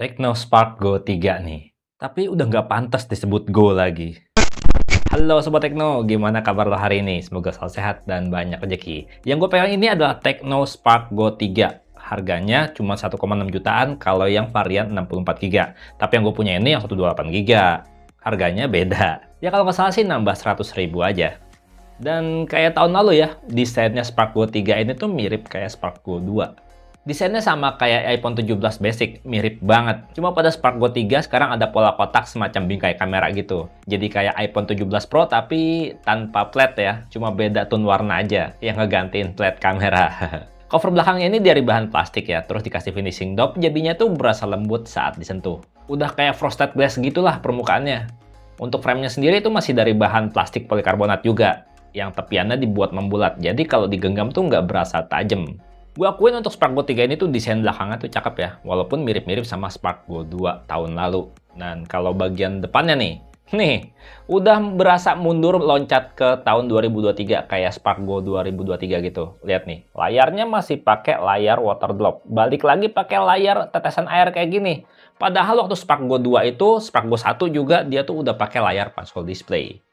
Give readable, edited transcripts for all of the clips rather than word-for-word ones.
Tecno Spark Go 3 nih, tapi udah nggak pantas disebut Go lagi. Halo Sobat Tekno, gimana kabar lo hari ini? Semoga selalu sehat dan banyak rezeki. Yang gue pegang ini adalah Tecno Spark Go 3. Harganya cuma 1,6 jutaan kalau yang varian 64 GB. Tapi yang gue punya ini yang 128 GB. Harganya beda. Ya kalau nggak salah sih nambah 100.000 aja. Dan kayak tahun lalu ya, desainnya Spark Go 3 ini tuh mirip kayak Spark Go 2. Desainnya sama kayak iPhone 17 Basic, mirip banget. Cuma pada Spark Go 3 sekarang ada pola kotak semacam bingkai kamera gitu. Jadi kayak iPhone 17 Pro tapi tanpa flat ya, cuma beda tone warna aja yang ngegantiin flat kamera. Cover belakangnya ini dari bahan plastik ya, terus dikasih finishing dop, jadinya tuh berasa lembut saat disentuh. Udah kayak frosted glass gitulah permukaannya. Untuk framenya sendiri itu masih dari bahan plastik polikarbonat juga, yang tepiannya dibuat membulat, jadi kalau digenggam tuh nggak berasa tajam. Gue akuin untuk Spark Go 3 ini tuh desain belakangnya tuh cakep ya, walaupun mirip-mirip sama Spark Go 2 tahun lalu. Dan kalau bagian depannya nih, udah berasa mundur loncat ke tahun 2023 kayak Spark Go 2023 gitu. Lihat nih, layarnya masih pakai layar water drop. Balik lagi pakai layar tetesan air kayak gini. Padahal waktu Spark Go 2 itu, Spark Go 1 juga dia tuh udah pakai layar punch hole display.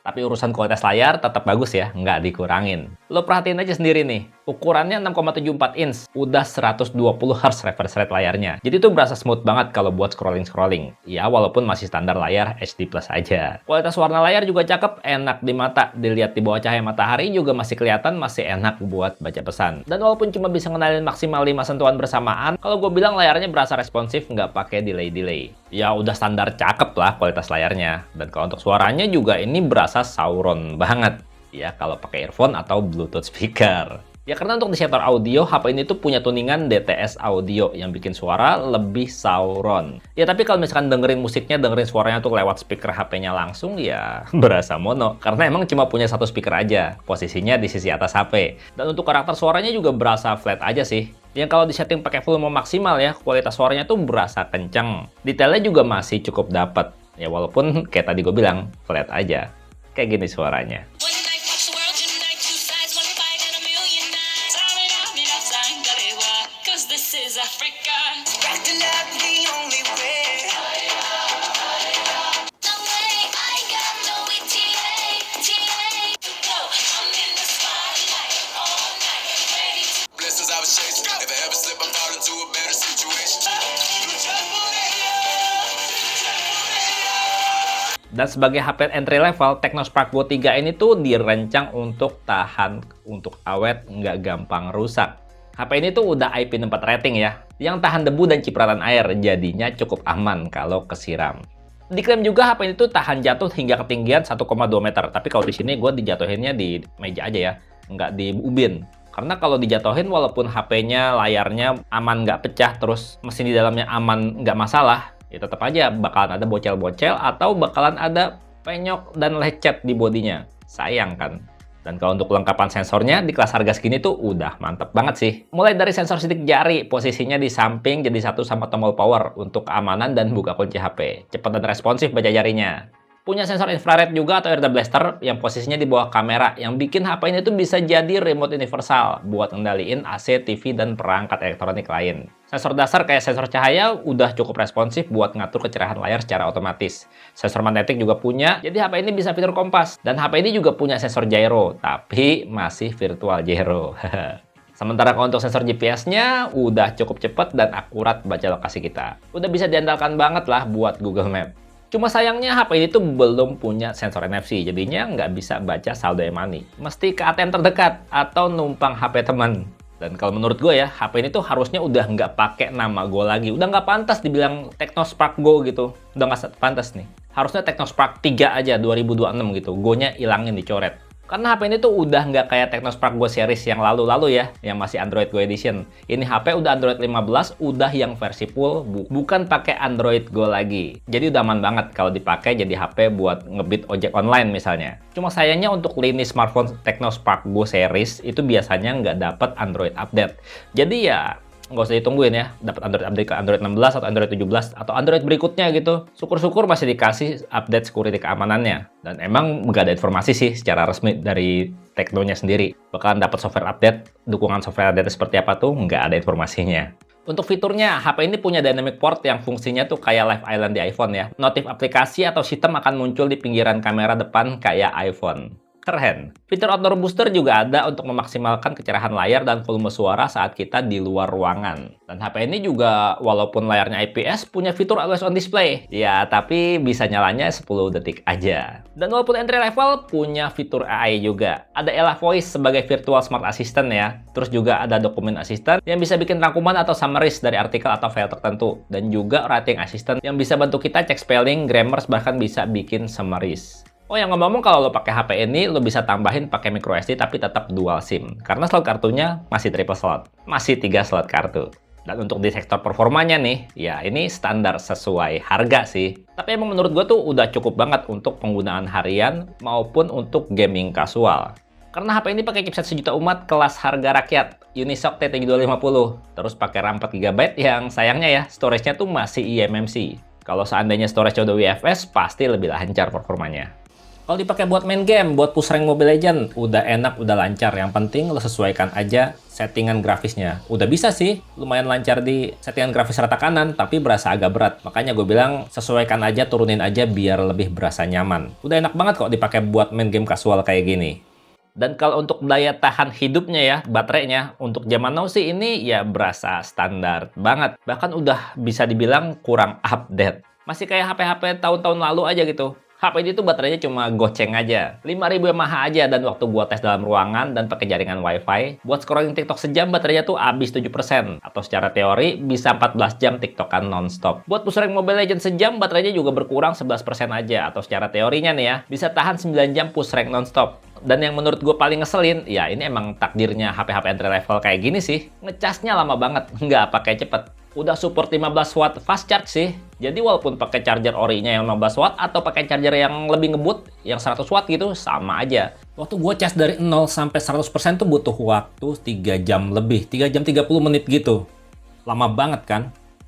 Tapi urusan kualitas layar tetap bagus ya, nggak dikurangin. Lo perhatiin aja sendiri nih, ukurannya 6,74 inch, udah 120 Hz refresh rate layarnya. Jadi tuh berasa smooth banget kalau buat scrolling-scrolling. Ya walaupun masih standar layar HD Plus aja. Kualitas warna layar juga cakep, enak di mata. Dilihat di bawah cahaya matahari juga masih kelihatan masih enak buat baca pesan. Dan walaupun cuma bisa ngenalin maksimal 5 sentuhan bersamaan, kalau gue bilang layarnya berasa responsif, nggak pakai delay-delay. Ya udah standar cakep lah kualitas layarnya. Dan kalau untuk suaranya juga ini berasa Sauron banget ya kalau pakai earphone atau Bluetooth speaker. Ya karena untuk di sektor audio, HP ini tuh punya tuningan DTS audio yang bikin suara lebih Sauron. Ya tapi kalau misalkan dengerin musiknya, dengerin suaranya tuh lewat speaker HP-nya langsung ya berasa mono. Karena emang cuma punya satu speaker aja, posisinya di sisi atas HP. Dan untuk karakter suaranya juga berasa flat aja sih. Yang kalau disetting pakai volume maksimal ya, kualitas suaranya tuh berasa kenceng. Detailnya juga masih cukup dapet. Ya walaupun kayak tadi gue bilang, flat aja. Kayak gini suaranya. Dan sebagai HP entry level, Tecno Spark Go 3 ini tuh dirancang untuk tahan, untuk awet, nggak gampang rusak. HP ini tuh udah IP64 rating ya, yang tahan debu dan cipratan air, jadinya cukup aman kalau kesiram. Diklaim juga HP ini tuh tahan jatuh hingga ketinggian 1,2 meter, tapi kalau di sini gue dijatuhinnya di meja aja ya, nggak di ubin. Karena kalau dijatuhin walaupun HP-nya, layarnya aman nggak pecah, terus mesin di dalamnya aman nggak masalah, ya tetap aja bakalan ada bocel-bocel atau bakalan ada penyok dan lecet di bodinya. Sayang kan? Dan kalau untuk kelengkapan sensornya di kelas harga segini tuh udah mantep banget sih. Mulai dari sensor sidik jari, posisinya di samping jadi satu sama tombol power untuk keamanan dan buka kunci HP. Cepat dan responsif baca jarinya. Punya sensor infrared juga atau AirDrop Blaster yang posisinya di bawah kamera, yang bikin HP ini tuh bisa jadi remote universal buat ngendaliin AC, TV, dan perangkat elektronik lain. Sensor dasar kayak sensor cahaya udah cukup responsif buat ngatur kecerahan layar secara otomatis. Sensor magnetik juga punya, jadi HP ini bisa fitur kompas. Dan HP ini juga punya sensor gyro, tapi masih virtual gyro. Sementara kalau untuk sensor GPS-nya udah cukup cepat dan akurat baca lokasi kita. Udah bisa diandalkan banget lah buat Google Map. Cuma sayangnya HP ini tuh belum punya sensor NFC, jadinya nggak bisa baca saldo e-money. Mesti ke ATM terdekat atau numpang HP teman. Dan kalau menurut gue ya, HP ini tuh harusnya udah nggak pakai nama Go lagi. Udah nggak pantas dibilang Tecno Spark Go gitu. Udah nggak pantas nih. Harusnya Tecno Spark 3 aja 2026 gitu. Go-nya ilangin, dicoret. Karena HP ini tuh udah nggak kayak Tecno Spark Go series yang lalu-lalu ya, yang masih Android Go Edition. Ini HP udah Android 15, udah yang versi full, bukan pakai Android Go lagi. Jadi udah aman banget kalau dipakai jadi HP buat ngebit ojek online misalnya. Cuma sayangnya untuk lini smartphone Tecno Spark Go series itu biasanya nggak dapat Android update. Jadi ya nggak usah ditungguin ya, dapat Android update ke Android 16 atau Android 17 atau Android berikutnya gitu. Syukur-syukur masih dikasih update security keamanannya. Dan emang nggak ada informasi sih secara resmi dari Tecno-nya sendiri. Bakalan dapat software update, dukungan software update seperti apa tuh nggak ada informasinya. Untuk fiturnya, HP ini punya dynamic port yang fungsinya tuh kayak live island di iPhone ya. Notif aplikasi atau sistem akan muncul di pinggiran kamera depan kayak iPhone. Keren. Fitur outdoor booster juga ada untuk memaksimalkan kecerahan layar dan volume suara saat kita di luar ruangan. Dan HP ini juga walaupun layarnya IPS punya fitur always on display. Ya, tapi bisa nyalanya 10 detik aja. Dan walaupun entry level punya fitur AI juga. Ada Ella Voice sebagai virtual smart assistant ya. Terus juga ada dokumen assistant yang bisa bikin rangkuman atau summaries dari artikel atau file tertentu. Dan juga writing assistant yang bisa bantu kita cek spelling, grammar, bahkan bisa bikin summaries. Oh, yang ngomong-ngomong, kalau lo pakai HP ini, lo bisa tambahin pakai micro SD tapi tetap dual SIM. Karena slot kartunya masih triple slot. Masih 3 slot kartu. Dan untuk di sektor performanya nih, ya ini standar sesuai harga sih. Tapi emang menurut gue tuh udah cukup banget untuk penggunaan harian maupun untuk gaming kasual. Karena HP ini pakai chipset sejuta umat kelas harga rakyat, Unisoc T7250. Terus pakai RAM 4GB yang sayangnya ya, storage-nya tuh masih eMMC. Kalau seandainya storage udah UFS, pasti lebih lancar performanya. Kalau dipakai buat main game, buat push rank Mobile Legends, udah enak, udah lancar. Yang penting lo sesuaikan aja settingan grafisnya. Udah bisa sih, lumayan lancar di settingan grafis rata kanan, tapi berasa agak berat. Makanya gue bilang, sesuaikan aja, turunin aja biar lebih berasa nyaman. Udah enak banget kok dipakai buat main game kasual kayak gini. Dan kalau untuk daya tahan hidupnya ya, baterainya, untuk zaman now sih ini ya berasa standar banget. Bahkan udah bisa dibilang kurang update. Masih kayak HP-HP tahun-tahun lalu aja gitu. HP ini tuh baterainya cuma goceng aja. 5000 mAh aja, dan waktu gua tes dalam ruangan dan pakai jaringan WiFi, buat scrolling TikTok sejam baterainya tuh habis 7%. Atau secara teori bisa 14 jam TikTokan nonstop. Buat push rank Mobile Legends sejam baterainya juga berkurang 11% aja. Atau secara teorinya nih ya, bisa tahan 9 jam push rank nonstop. Dan yang menurut gue paling ngeselin, ya ini emang takdirnya HP-HP entry level kayak gini sih. Ngecasnya lama banget, nggak pakai cepet. Udah support 15 watt fast charge sih. Jadi walaupun pakai charger ori-nya yang 15 watt atau pakai charger yang lebih ngebut, yang 100 watt gitu, sama aja. Waktu gue cas dari 0 sampai 100% tuh butuh waktu 3 jam lebih, 3 jam 30 menit gitu. Lama banget kan?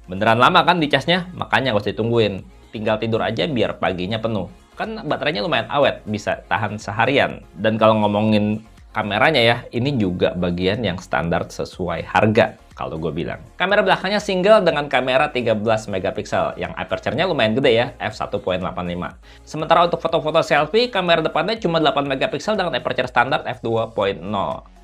Beneran lama kan di casnya? Makanya gak usah ditungguin. Tinggal tidur aja biar paginya penuh. Kan baterainya lumayan awet, bisa tahan seharian. Dan kalau ngomongin kameranya ya, ini juga bagian yang standar sesuai harga kalau gue bilang. Kamera belakangnya single dengan kamera 13 megapiksel yang aperture-nya lumayan gede ya, f1.85. Sementara untuk foto-foto selfie, kamera depannya cuma 8 megapiksel dengan aperture standar f2.0.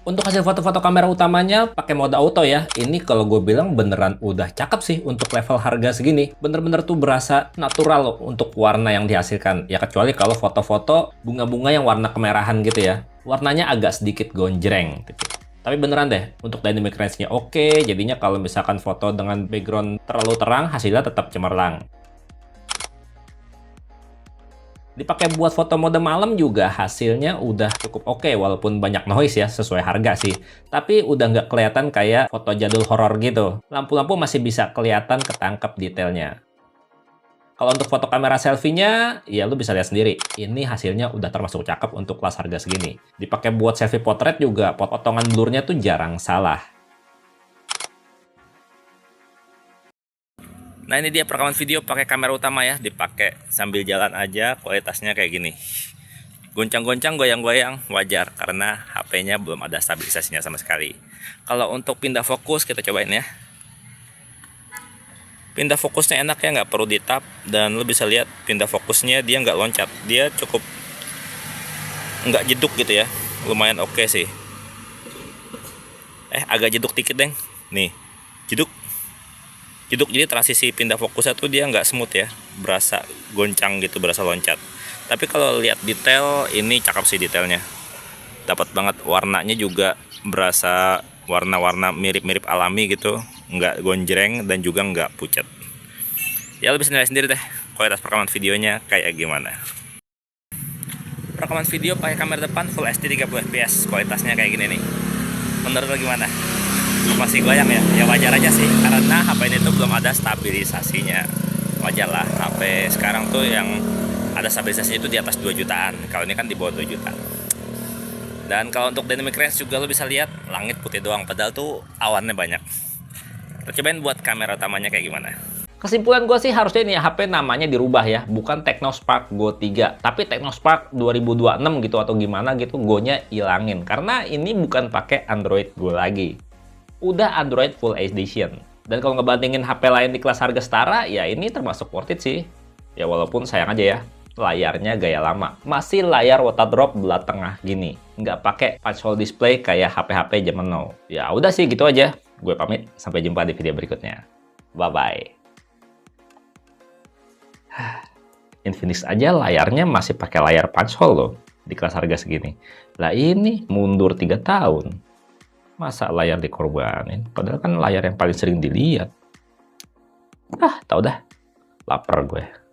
Untuk hasil foto-foto kamera utamanya pakai mode auto ya. Ini kalau gue bilang beneran udah cakep sih untuk level harga segini. Bener-bener tuh berasa natural loh untuk warna yang dihasilkan. Ya kecuali kalau foto-foto bunga-bunga yang warna kemerahan gitu ya. Warnanya agak sedikit gonjreng gitu. Tapi beneran deh, untuk dynamic range-nya oke, jadinya kalau misalkan foto dengan background terlalu terang, hasilnya tetap cemerlang. Dipakai buat foto mode malam juga hasilnya udah cukup oke, walaupun banyak noise ya, sesuai harga sih. Tapi udah nggak kelihatan kayak foto jadul horor gitu. Lampu-lampu masih bisa kelihatan ketangkep detailnya. Kalau untuk foto kamera selfie-nya, ya lu bisa lihat sendiri. Ini hasilnya udah termasuk cakep untuk kelas harga segini. Dipakai buat selfie potret juga, potongan blurnya tuh jarang salah. Nah ini dia perekaman video pakai kamera utama ya, dipakai sambil jalan aja, kualitasnya kayak gini. Goncang-goncang, goyang-goyang, wajar karena HP-nya belum ada stabilisasinya sama sekali. Kalau untuk pindah fokus kita cobain ya. Pindah fokusnya enak ya, nggak perlu ditap, dan lo bisa lihat pindah fokusnya dia nggak loncat, dia cukup nggak jeduk gitu ya, lumayan oke sih. Agak jeduk dikit deng, nih jeduk, jadi transisi pindah fokusnya tuh dia nggak smooth ya, berasa goncang gitu, berasa loncat. Tapi kalau lihat detail ini cakep sih detailnya, dapat banget, warnanya juga berasa warna-warna mirip-mirip alami gitu, nggak gonjreng dan juga nggak pucat. Ya lo bisa nilai sendiri deh kualitas perekaman videonya kayak gimana. Rekaman video pakai kamera depan Full HD 30 fps, kualitasnya kayak gini nih. Menurut lo gimana? Masih goyang ya? Ya wajar aja sih, karena HP ini tuh belum ada stabilisasinya. Wajar lah, HP sekarang tuh yang ada stabilisasinya itu di atas 2 jutaan. Kalau ini kan di bawah 2 juta. Dan kalau untuk dynamic range juga lo bisa lihat langit putih doang, padahal tuh awannya banyak. Kita cobain buat kamera utamanya kayak gimana. Kesimpulan gue sih harusnya ini HP namanya dirubah ya, bukan Technospark Go 3, tapi Technospark 2026 gitu atau gimana gitu, Go-nya ilangin karena ini bukan pakai Android Go lagi. Udah Android Full Edition. Dan kalau ngebandingin HP lain di kelas harga setara, ya ini termasuk worth it sih. Ya walaupun sayang aja ya, layarnya gaya lama. Masih layar water drop belah tengah gini. Nggak pakai punch hole display kayak HP-HP zaman now. Ya udah sih gitu aja. Gue pamit, sampai jumpa di video berikutnya. Bye-bye. Infinix aja layarnya masih pakai layar punch hole loh di kelas harga segini. Lah ini mundur 3 tahun. Masa layar dikorbanin? Padahal kan layar yang paling sering dilihat. Tau dah. Lapar gue.